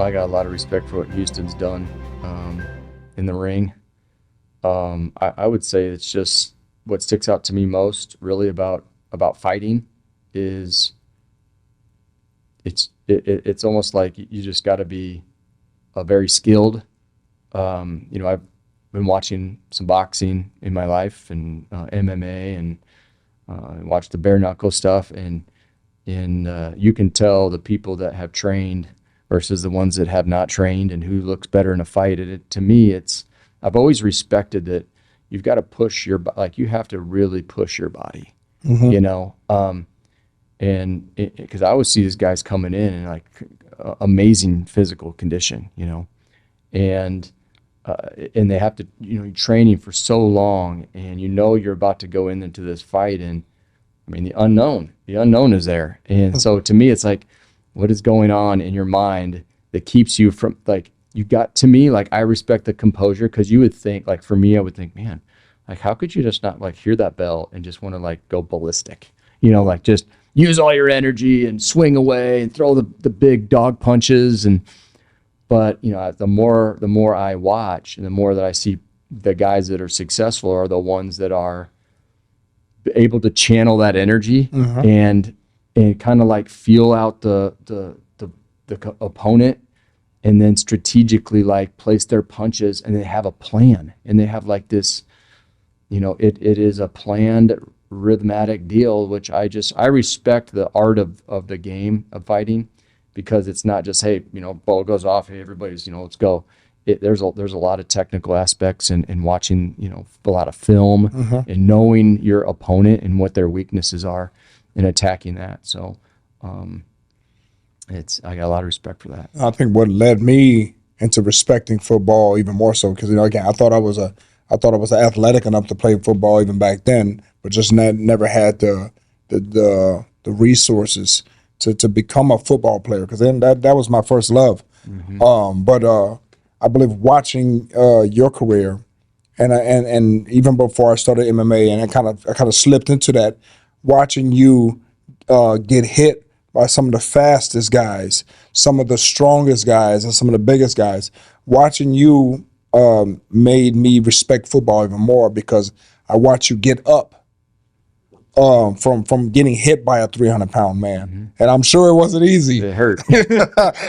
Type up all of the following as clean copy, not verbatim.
I got a lot of respect for what Houston's done in the ring. I would say it's just what sticks out to me most really about fighting is it's almost like you just got to be very skilled. I've been watching some boxing in my life and MMA and watched the bare knuckle stuff, and you can tell the people that have trained versus the ones that have not trained and who looks better in a fight. To me, I've always respected that you've got to push you have to really push your body, and because I always see these guys coming in like amazing physical condition, and they have to, you're training for so long, and you're about to go into this fight, and I mean the unknown is there, and so to me it's like, what is going on in your mind that keeps you from I respect the composure, because you would think, like for me, I would think, man, like how could you just not like hear that bell and just want to like go ballistic, like just use all your energy and swing away and throw the big dog punches. But the more I watch and the more that I see the guys that are successful are the ones that are able to channel that energy and kind of like feel out the opponent, and then strategically like place their punches, and they have a plan, and they have like this, it is a planned rhythmic deal, which I respect the art of the game of fighting, because it's not just, hey, ball goes off, hey, everybody's, let's go. There's a lot of technical aspects in watching, a lot of film and knowing your opponent and what their weaknesses are and attacking that. So I got a lot of respect for that. I think what led me into respecting football even more so, because again, I thought I was athletic enough to play football even back then, but just never had the resources to become a football player, because then that was my first love. But I believe watching your career, and even before I started MMA, and I kind of slipped into that, watching you get hit by some of the fastest guys, some of the strongest guys, and some of the biggest guys. Watching you made me respect football even more, because I watched you get up from getting hit by a 300-pound man, and I'm sure it wasn't easy. It hurt.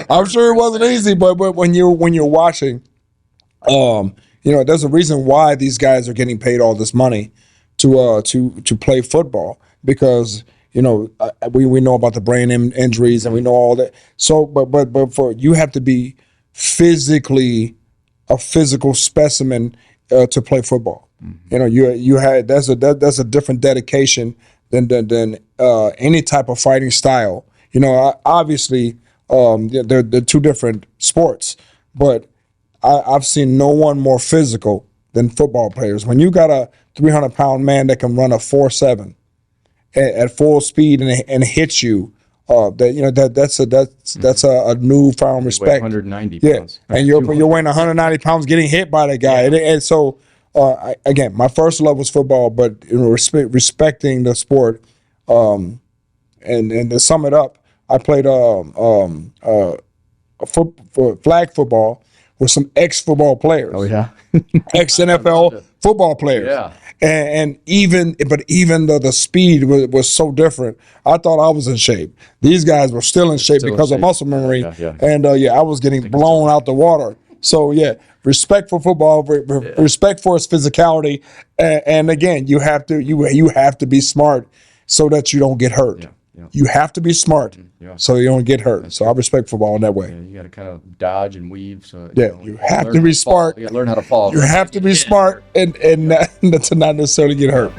I'm sure it wasn't easy, but when you're watching, there's a reason why these guys are getting paid all this money to play football, because we know about the brain injuries, and we know all that. So, but for you have to be physically a physical specimen to play football. You had that's a different dedication than any type of fighting style. Obviously, they're two different sports, but I've seen no one more physical than football players. When you got a 300-pound man that can run a 4.7 at full speed and hit you, that's a newfound respect. 190 pounds. Yeah, and you're weighing 190 pounds geting hit by that guy, and so. Again, my first love was football, but respecting the sport, and to sum it up, I played flag football with some ex-football players. Oh yeah, ex-NFL football players. Yeah, and even the speed was so different. I thought I was in shape. These guys were still in shape because of muscle memory, and I was getting blown out the water. So yeah, respect for football, respect for its physicality, and again, you have to be smart so that you don't get hurt. Yeah. You have to be smart so you don't get hurt. That's so true. I respect football in that way. Yeah, you got to kind of dodge and weave. So you have to be smart. You got to learn how to fall. You have to be smart and to not necessarily get hurt.